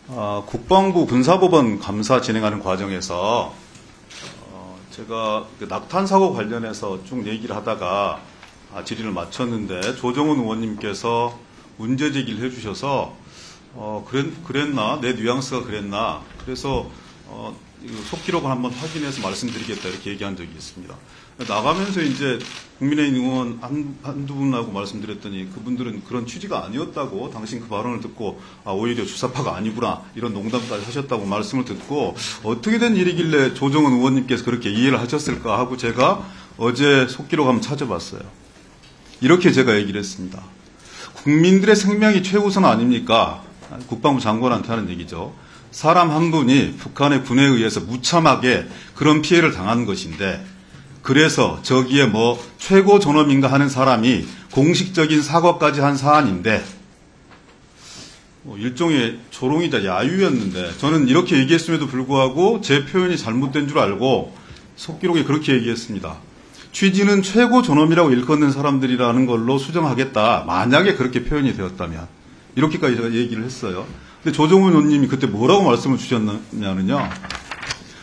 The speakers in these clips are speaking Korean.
국방부 군사법원 감사 진행하는 과정에서 제가 낙탄 사고 관련해서 쭉 얘기를 하다가 질의를 마쳤는데 조정훈 의원님께서 문제 제기를 해주셔서 그랬나? 내 뉘앙스가 그랬나? 그래서 속기록을 한번 확인해서 말씀드리겠다 이렇게 얘기한 적이 있습니다. 나가면서 이제 국민의힘 의원 한두 분하고 말씀드렸더니 그분들은 그런 취지가 아니었다고, 당신 그 발언을 듣고 오히려 주사파가 아니구나 이런 농담까지 하셨다고 말씀을 듣고, 어떻게 된 일이길래 조정훈 의원님께서 그렇게 이해를 하셨을까 하고 제가 어제 속기록 한번 찾아봤어요. 이렇게 제가 얘기를 했습니다. 국민들의 생명이 최우선 아닙니까? 국방부 장관한테 하는 얘기죠. 사람 한 분이 북한의 군에 의해서 무참하게 그런 피해를 당한 것인데, 그래서 저기에 최고 존엄인가 하는 사람이 공식적인 사과까지 한 사안인데, 일종의 조롱이자 야유였는데, 저는 이렇게 얘기했음에도 불구하고 제 표현이 잘못된 줄 알고 속기록에 그렇게 얘기했습니다. 취지는 최고 존엄이라고 일컫는 사람들이라는 걸로 수정하겠다. 만약에 그렇게 표현이 되었다면. 이렇게까지 제가 얘기를 했어요. 근데 조정훈 의원님이 그때 뭐라고 말씀을 주셨냐면요.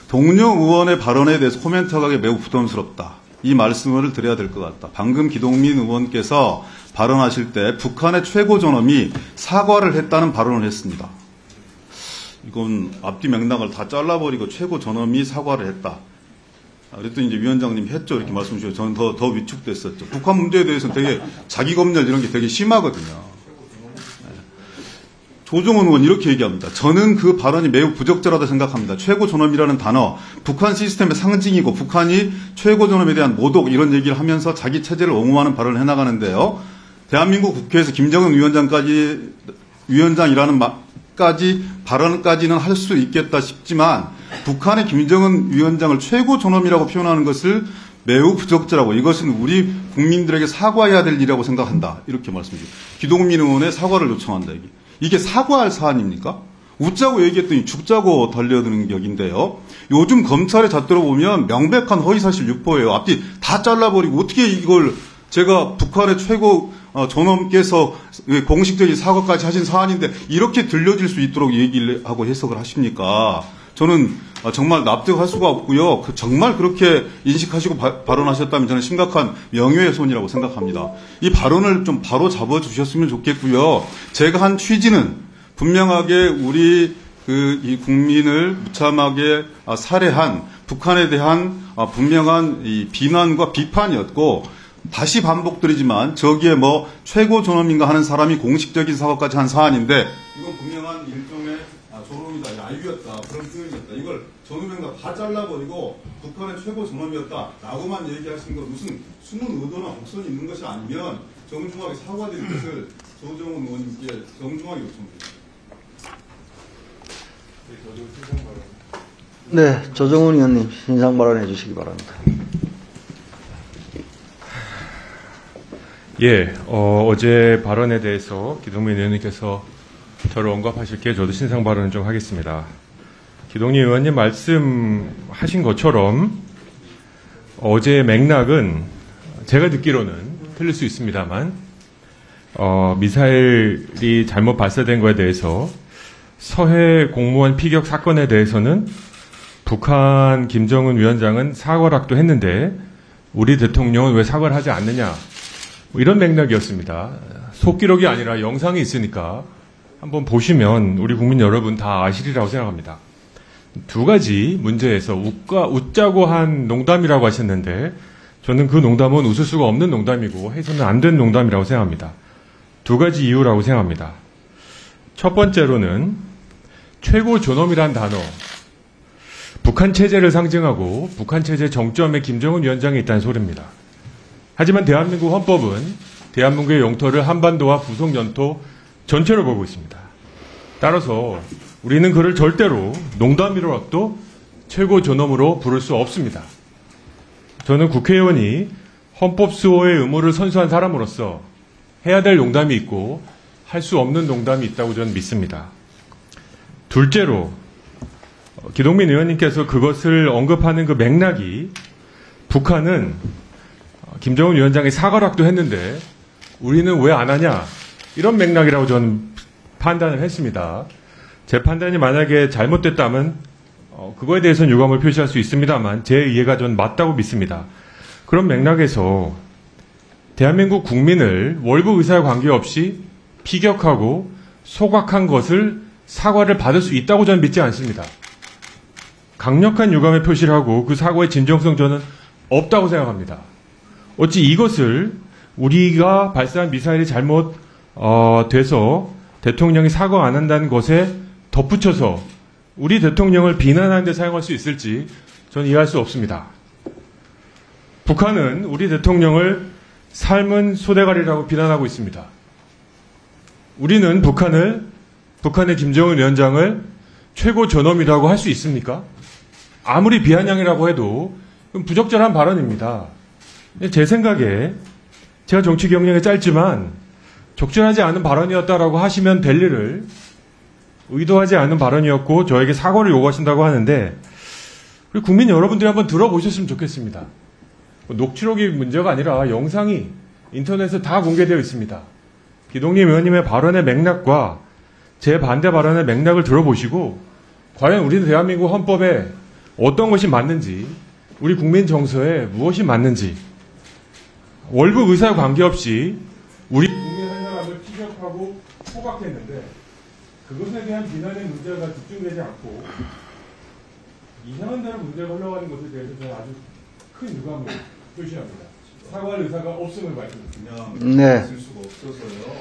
동료 의원의 발언에 대해서 코멘트하기 매우 부담스럽다. 이 말씀을 드려야 될 것 같다. 방금 기동민 의원께서 발언하실 때 북한의 최고 존엄이 사과를 했다는 발언을 했습니다. 이건 앞뒤 맥락을 다 잘라버리고 최고 존엄이 사과를 했다. 그랬더니 이제 위원장님이 했죠. 이렇게 말씀 주셔서 저는 더 위축됐었죠. 북한 문제에 대해서는 되게 자기 검열 이런 게 되게 심하거든요. 조정훈 의원 이렇게 얘기합니다. 저는 그 발언이 매우 부적절하다 생각합니다. 최고 존엄이라는 단어, 북한 시스템의 상징이고 북한이 최고 존엄에 대한 모독 이런 얘기를 하면서 자기 체제를 옹호하는 발언을 해나가는데요. 대한민국 국회에서 김정은 위원장이라는 발언까지는 할 수 있겠다 싶지만 북한의 김정은 위원장을 최고 존엄이라고 표현하는 것을 매우 부적절하고 이것은 우리 국민들에게 사과해야 될 일이라고 생각한다. 이렇게 말씀드립니다. 기동민 의원의 사과를 요청한다. 이게 사과할 사안입니까? 웃자고 얘기했더니 죽자고 달려드는 격인데요. 요즘 검찰의 잣대로 보면 명백한 허위사실 유포예요. 앞뒤 다 잘라버리고 어떻게 이걸 제가 북한의 최고 존엄께서 공식적인 사과까지 하신 사안인데 이렇게 들려질 수 있도록 얘기를 하고 해석을 하십니까? 저는 정말 납득할 수가 없고요. 정말 그렇게 인식하시고 발언하셨다면 저는 심각한 명예훼손이라고 생각합니다. 이 발언을 좀 바로 잡아주셨으면 좋겠고요. 제가 한 취지는 분명하게 우리 이 국민을 무참하게 살해한 북한에 대한 분명한 이 비난과 비판이었고, 다시 반복드리지만 저기에 최고 존엄인가 하는 사람이 공식적인 사과까지 한 사안인데 이건 분명한 일종의 조롱이다, 야유였다, 그런 표현이었다. 이걸 전후면과 다 잘라버리고 북한의 최고 존엄이었다 라고만 얘기하신 거 무슨 숨은 의도나 곡선이 있는 것이 아니면 정중하게 사과드릴 것을 조정훈 의원님께 정중하게 요청드립니다. 네, 조정훈 의원님 신상 발언해 주시기 바랍니다. 예, 어제 발언에 대해서 기동민 의원님께서 저를 언급하실 게 저도 신상 발언을 좀 하겠습니다. 기동민 의원님 말씀하신 것처럼 어제 맥락은 제가 듣기로는 틀릴 수 있습니다만 미사일이 잘못 발사된 거에 대해서 서해 공무원 피격 사건에 대해서는 북한 김정은 위원장은 사과락도 했는데 우리 대통령은 왜 사과를 하지 않느냐, 이런 맥락이었습니다. 속기록이 아니라 영상이 있으니까 한번 보시면 우리 국민 여러분 다 아시리라고 생각합니다. 두 가지 문제에서 웃자고 한 농담이라고 하셨는데 저는 그 농담은 웃을 수가 없는 농담이고 해서는 안 된 농담이라고 생각합니다. 두 가지 이유라고 생각합니다. 첫 번째로는 최고 존엄이란 단어, 북한 체제를 상징하고 북한 체제 정점에 김정은 위원장이 있다는 소리입니다. 하지만 대한민국 헌법은 대한민국의 영토를 한반도와 부속 영토 전체로 보고 있습니다. 따라서 우리는 그를 절대로 농담이라도 최고 존엄으로 부를 수 없습니다. 저는 국회의원이 헌법 수호의 의무를 선수한 사람으로서 해야 될 농담이 있고 할 수 없는 농담이 있다고 저는 믿습니다. 둘째로 기동민 의원님께서 그것을 언급하는 그 맥락이 북한은 김정은 위원장이 사과락도 했는데 우리는 왜 안 하냐, 이런 맥락이라고 저는 판단을 했습니다. 제 판단이 만약에 잘못됐다면 그거에 대해서는 유감을 표시할 수 있습니다만 제 이해가 전 맞다고 믿습니다. 그런 맥락에서 대한민국 국민을 월북 의사에 관계없이 피격하고 소각한 것을 사과를 받을 수 있다고 저는 믿지 않습니다. 강력한 유감의 표시를 하고 그 사과의 진정성 저는 없다고 생각합니다. 어찌 이것을 우리가 발사한 미사일이 잘못 돼서 대통령이 사과 안 한다는 것에 덧붙여서 우리 대통령을 비난하는 데 사용할 수 있을지 저는 이해할 수 없습니다. 북한은 우리 대통령을 삶은 소대가리라고 비난하고 있습니다. 우리는 북한의 김정은 위원장을 최고 존엄이라고 할 수 있습니까? 아무리 비아냥이라고 해도 부적절한 발언입니다. 제 생각에 제가 정치 경력이 짧지만 적절하지 않은 발언이었다라고 하시면 될 일을 의도하지 않은 발언이었고 저에게 사과를 요구하신다고 하는데 우리 국민 여러분들이 한번 들어보셨으면 좋겠습니다. 녹취록이 문제가 아니라 영상이 인터넷에 다 공개되어 있습니다. 기동림 의원님의 발언의 맥락과 제 반대 발언의 맥락을 들어보시고 과연 우리 대한민국 헌법에 어떤 것이 맞는지 우리 국민 정서에 무엇이 맞는지 월북 의사와 관계없이 우리 국민 한 사람을 피격하고 포박했는데 그것에 대한 비난의 문제가 집중되지 않고 이상한 대로 문제가 흘러가는 것에 대해서 저는 아주 큰 유감을 표시합니다. 사과할 의사가 없음을 말씀드립니다. 네. 있을 수가 없어서요.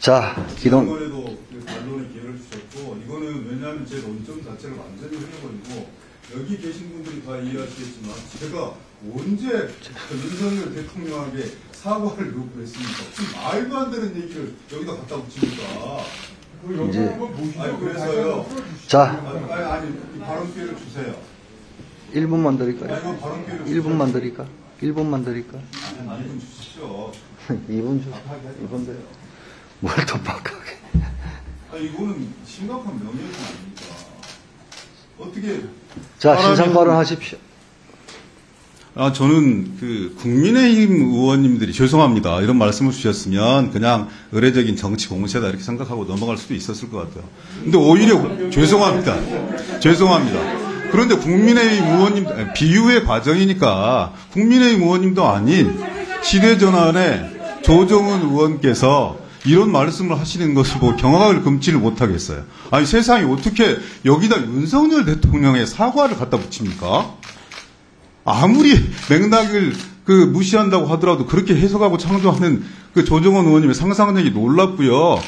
자, 기동. 이번에도 반론의 기회를 주셨고 이거는 왜냐하면 제 논점 자체를 완전히 흘려버리고 여기 계신 분들이 다 이해하시겠지만 제가 언제 윤석열 대통령에게 사과를 요구했습니까? 무슨 말도 안 되는 얘기를 여기다 갖다 붙입니까? 이제 아니 그래서요. 자, 아니 발언 기회를 주세요. 1분만 드릴까요? 아니 이거 발언 기회를 주세요. 1분만 드릴까? 1분만 드릴까? 아니 2분 주십시오. 2분 주. 2분 드려. 뭘 더 빡하게. 아니 이거는 심각한 명예훼손 아닙니까? 어떻게 자, 신상 발언하십시오. 저는 국민의힘 의원님들이 죄송합니다. 이런 말씀을 주셨으면 그냥 의례적인 정치 공세다 이렇게 생각하고 넘어갈 수도 있었을 것 같아요. 근데 오히려 죄송합니다. 그런데 국민의힘 의원님 비유의 과정이니까 국민의힘 의원님도 아닌 시대전환의 조정은 의원께서 이런 말씀을 하시는 것을 보고 경악을 금치를 못하겠어요. 아니 세상에 어떻게 여기다 윤석열 대통령의 사과를 갖다 붙입니까? 아무리 맥락을 무시한다고 하더라도 그렇게 해석하고 창조하는 조정원 의원님의 상상력이 놀랍고요.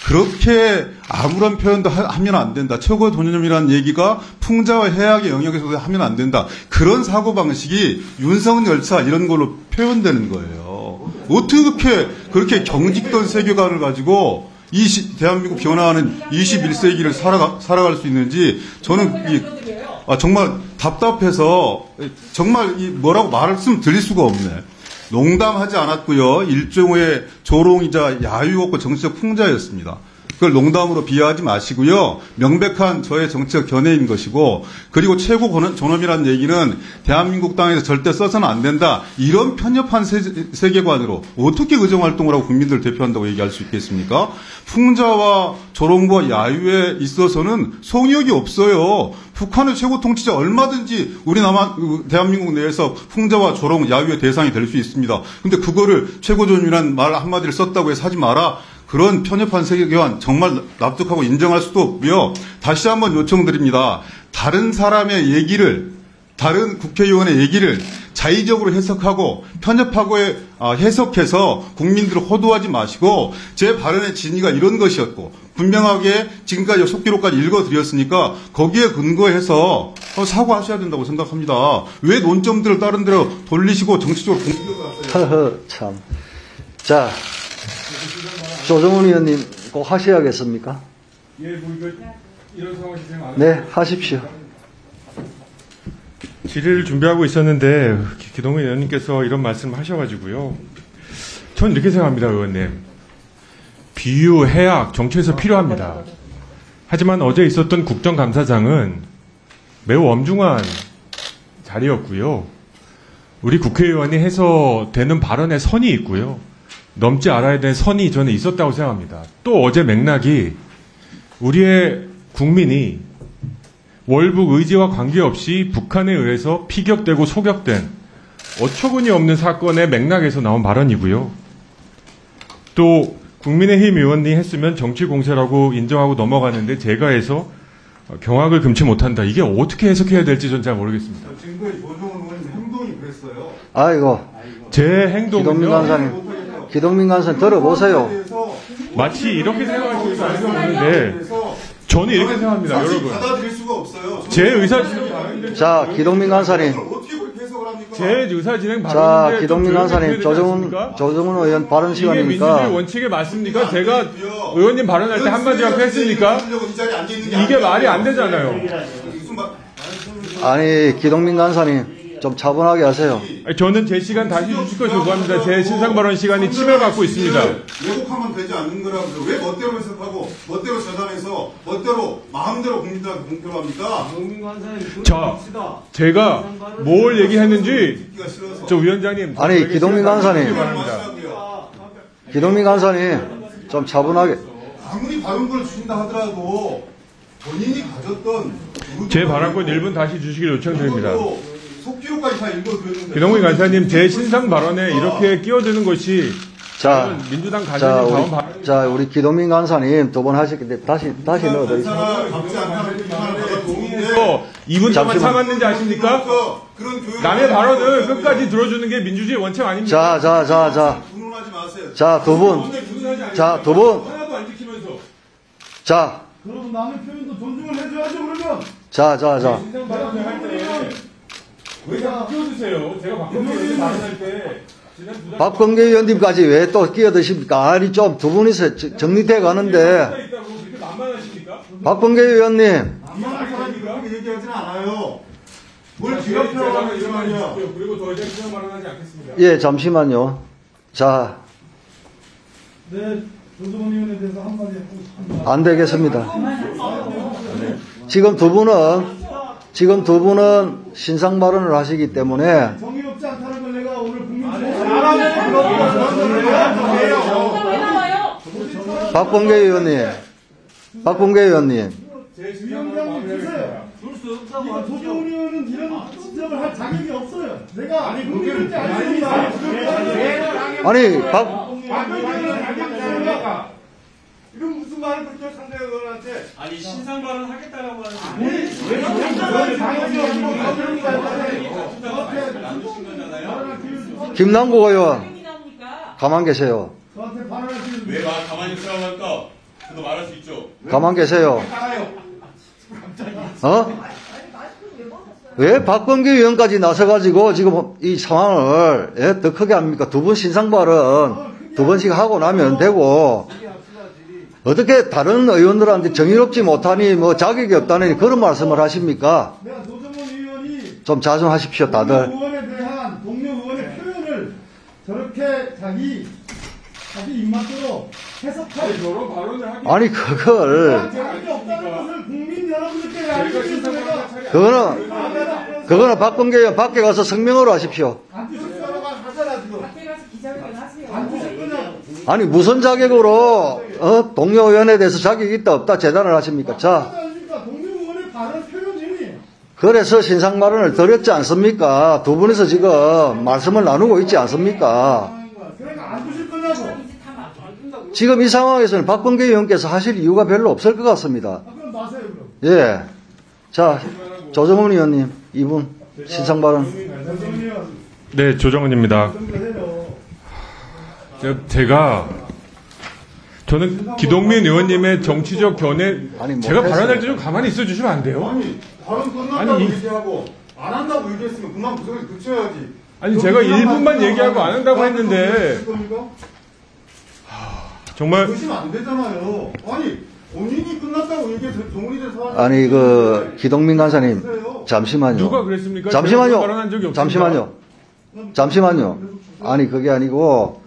그렇게 아무런 표현도 하면 안 된다. 최고 존엄이라는 얘기가 풍자와 해악의 영역에서도 하면 안 된다. 그런 사고방식이 윤석열차 이런 걸로 표현되는 거예요. 어떻게 그렇게 경직된 세계관을 가지고 대한민국 변화하는 21세기를 살아갈 수 있는지 저는 정말 답답해서 정말 뭐라고 말씀드릴 수가 없네. 농담하지 않았고요. 일종의 조롱이자 야유 없고 정치적 풍자였습니다. 그걸 농담으로 비하하지 마시고요. 명백한 저의 정치적 견해인 것이고 그리고 최고 존엄이라는 얘기는 대한민국 땅에서 절대 써서는 안 된다. 이런 편협한 세계관으로 어떻게 의정활동을 하고 국민들을 대표한다고 얘기할 수 있겠습니까? 풍자와 조롱과 야유에 있어서는 성역이 없어요. 북한의 최고 통치자 얼마든지 대한민국 내에서 풍자와 조롱, 야유의 대상이 될 수 있습니다. 근데 그거를 최고 존엄이라는 말 한마디를 썼다고 해서 하지 마라. 그런 편협한 세계관 정말 납득하고 인정할 수도 없고요. 다시 한번 요청드립니다. 다른 사람의 얘기를, 다른 국회의원의 얘기를 자의적으로 해석하고 편협하고 해석해서 국민들을 호도하지 마시고 제 발언의 진위가 이런 것이었고 분명하게 지금까지 속기록까지 읽어드렸으니까 거기에 근거해서 사과하셔야 된다고 생각합니다. 왜 논점들을 다른 데로 돌리시고 정치적으로 공격을 하세요? 참. 자, 조정훈 의원님 꼭 하셔야겠습니까? 예, 이런 상황이 네, 하십시오. 질의를 준비하고 있었는데 기동훈 의원님께서 이런 말씀을 하셔가지고요. 전 이렇게 생각합니다, 의원님. 비유, 해악, 정치에서 필요합니다. 하지만 어제 있었던 국정감사장은 매우 엄중한 자리였고요. 우리 국회의원이 해서 되는 발언에 선이 있고요. 넘지 않아야 되는 선이 저는 있었다고 생각합니다. 또 어제 맥락이 우리의 국민이 월북 의지와 관계없이 북한에 의해서 피격되고 소격된 어처구니 없는 사건의 맥락에서 나온 발언이고요. 또 국민의힘 의원이 했으면 정치 공세라고 인정하고 넘어가는데 제가 해서 경악을 금치 못한다. 이게 어떻게 해석해야 될지 전 잘 모르겠습니다. 지금까지 조정훈 의원님 행동이 그랬어요. 아이고, 제 기동민 행동은요. 간사님, 기동민 간사님 들어보세요. 마치 이렇게 생각하시는 거 아니었는데 저는 이렇게 생각합니다. 여러분. 받아들일 수가 없어요. 제 의사진행 발언인데 자, 기동민 간사님. 어떻게 그렇게 해석을 합니까? 제 의사진행 자, 발언인데 기동민 간사님, 조정훈 의원 발언 이게 민주주의 시간이니까. 원칙에 맞습니까? 제가 의원님 발언할 때 한마디라도 했습니까? 이게 말이 안 되잖아요. 아니, 기동민 간사님, 좀 차분하게 하세요. 아니, 저는 제 시간 다시 주실 걸 요구합니다. 제 신상 발언 시간이 침해받고 있습니다. 왜곡하면 되지 않는 거라고요. 왜 멋대로 해석하고 멋대로 저장해서 멋대로 마음대로 국민들한테 공표를 합니까? 자, 제가 뭘 얘기했는지 듣기가 싫어서. 저 위원장님. 아니, 저에게 기동민 간사님. 시간 바랍니다. 기동민 간사님, 좀 차분하게. 아무리 발언권을 주신다 하더라도 본인이 가졌던 제 발언권 1분 다시 주시길 요청드립니다. 속기록까지 다 읽어드렸는데 기동민 간사님, 제 신상 발언에 이렇게 끼어드는 것이 자, 민주당 자, 간사님 다음 발언. 우리, 자, 우리 기동민 간사님 두 번 하셨기 때문에 다시 넣어드리겠습니다. 받지 않다는 비판을 동인데 2분 동안 잠시만. 참았는지 아십니까? 남의 발언을 끝까지 들어주는 게 민주주의 원칙 아닙니까? 분노하지 마세요. 자, 두 분. 자, 두 분. 하나도 안 지키면서. 자, 그럼 남의 표현도 존중을 해줘야죠, 그러면. 자. 신상 발언을 할 때 왜 자꾸 끼워드세요? 제가 박근혜 의원 발언할 때 지난 두 달 박범계 의원님까지 왜 또 끼어드십니까? 아니, 좀 두 분이서 정리돼 가는데. 있다고 그렇게 만만하십니까? 박범계 의원님, 만만한 사람이 그렇게 얘기하지는 않아요. 뭘 제가 지각표라고 일어나 말이야. 주십시오. 그리고 더 이상 신상 발언하지 않겠습니다. 예, 잠시만요. 자, 네, 조정원 의원에 대해서 한마디 하고 싶습니다. 안 되겠습니다. 지금 두 분은 신상 발언을 하시기 때문에 정의 없지 않다는 걸 내가 오늘 국민 박범계 의원님, 위원장님 주세요. 이거 조정원 의원은 이런 지적을 할 자격이 없어요. 내가 국민인지 알습니다. 아니, 이건 무슨 말을 그렇게 상대가 의원한테 아니 신상 발언 하겠다라고 하는데 김남국 의원, 가만 계세요. 저한테 발언하시는 왜 가만히 있으라고 할까? 그거 말할 수 있죠. 가만 계세요. 왜 박범계 의원까지 나서가지고 지금 이 상황을 더 크게 합니까? 두 분 신상 발언 두 번씩 하고 나면 되고, 어떻게 다른 의원들한테 정의롭지 못하니 뭐 자격이 없다니 그런 말씀을 하십니까? 내가 조정원 의원이 좀 자중하십시오, 다들. 의원에 대한 동료 의원의 표현을 저렇게 자기 입맛대로 해석할 저런 발언을 하기 아니, 그걸, 자격이 없다는 것을 국민 여러분들께 알기 위해서 내가 그거는 박범계 의원 밖에 가서 성명으로 하십시오. 안 주실 거라고 하잖아 지금. 밖에 가서 기자회견 하세요. 안 주실 거냐고. 아니, 무슨 자격으로, 동료 의원에 대해서 자격이 있다, 없다 재단을 하십니까? 자, 그러니까 동료 의원의 발언 표현이 그래서 신상 발언을 드렸지 않습니까? 두 분이서 지금 말씀을 나누고 있지 않습니까? 그러니까 안 주실 거냐고. 이제 다 막. 지금 이 상황에서는 박범계 의원께서 하실 이유가 별로 없을 것 같습니다. 그럼 마세요 그럼. 예. 자, 조정훈 의원님, 이분 신상 발언. 조정원 의원 네, 조정은입니다. 좀 해요. 저는 기동민 의원님의 정치적 견해, 아니, 뭐 제가 했어요. 발언할 때 좀 가만히 있어 주시면 안 돼요? 아니, 발언 끝났다고 아니, 얘기하고 안 한다고 얘기했으면 그만 구석에 그쳐야지. 아니, 제가 1분만 얘기하고 안 한다고 했는데, 정말, 그러시면 안 되잖아요. 아니, 본인이 끝났다고 얘기해서 동원이 돼서 하는 아니, 기동민 간사님, 잠시만요. 누가 그랬습니까? 제가 그런 발언한 적이 없습니다. 잠시만요. 아니, 그게 아니고,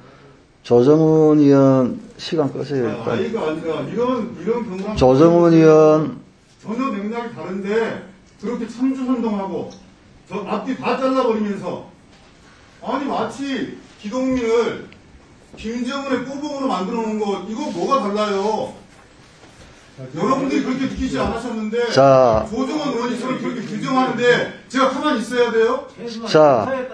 조정훈 의원 시간 끄세요, 일단. 아이가 아니라 이런 경상 조정훈 의원, 전혀 맥락이 다른데 그렇게 참주선동하고 저 앞뒤 다 잘라버리면서 아니 마치 기동민을 김정은의 꼬봉으로 만들어 놓은 거 이거 뭐가 달라요? 여러분들이 그렇게 느끼지 않으셨는데 자. 조정원 의원이 저를 그렇게 규정하는데 제가 가만히 있어야 돼요? 자,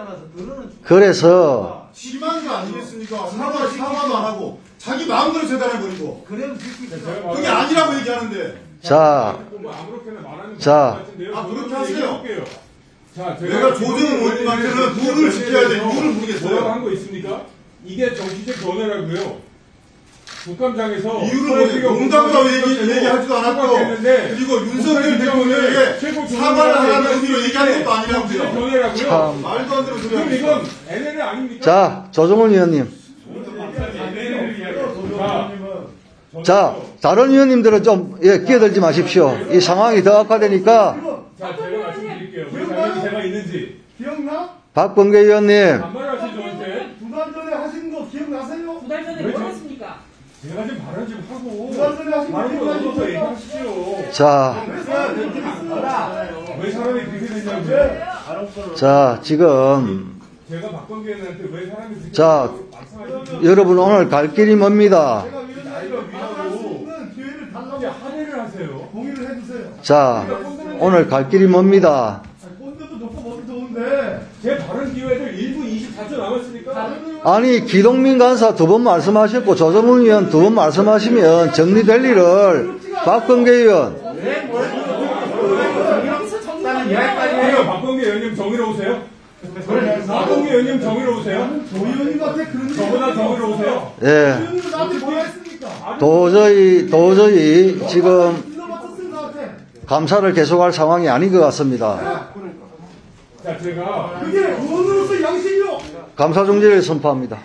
그래서 심한 거 아니겠습니까? 사과도 안 하고 자기 마음대로 재단해버리고 그게 아니라고 얘기하는데 자, 아무렇게나 말하는 자. 것 같은데요. 아, 그렇게 하세요. 자, 내가 조정원 의원님한테는 룰을 지켜야 돼. 룰을 뭐라고 모르겠어요. 한 거 있습니까? 이게 정치적 견해라고요. 국감장에서 이유를 농담으로 얘기하지도 않았고 그리고 윤석열 대통령에게 사과를 하라는 의미로 얘기하는 것도 아니라고요. 견해라고요. 참. 말도 안 되는 소리 그럼 하고 이건 있어. NLL 아닙니까? 자, 조정훈 의원님. 자, 다른 의원님들은 좀, 끼어들지 마십시오. 이 상황이 더 악화되니까, 자, 제가 말씀드릴게요. 왜 자격이 제가 있는지. 기억나? 박범계 의원님, 반말하신 저한테 2달 전에 하신 거 기억나세요? 2달 전에 뭐 했습니까? 제가 지금 발언 좀 하고 2달 전에 하신 거 바로 얻어서 기억나십니까? 얘기하십시오. 자, 왜 사람이 그렇게 되냐고요? 자, 지금, 제가 박범계 의원한테 왜 사람이 그렇게 자, 되냐고 말씀하시죠. 여러분 오늘 갈 길이 멉니다. 제가 위원장님과 말할 수 있는 기회를 이제 달라고 합의를 하세요. 동의를 해주세요. 자, 오늘 갈 길이 멉니다. 꼰대도 좋고 뭐도 좋은데 제 발언 기회들 1분 24초 남았으니까 아니, 기동민 간사 2번 말씀하셨고, 조정훈 의원 2번 말씀하시면 정리될 일을 박범계 의원, 여기서 정리가 해요. 박범계 의원님 정의로 오세요. 박범계 의원님 정의로 오세요. 조의원님한테 그런 얘기 저보다 정의로 오세요. 예, 조의원님 나한테 뭐라 했습니까? 도저히 지금 일러 맞췄어요 나한테. 감사를 계속할 상황이 아닌 것 같습니다. 자, 제가 그게 의원으로서 양심이요. 감사 중지를 선포합니다.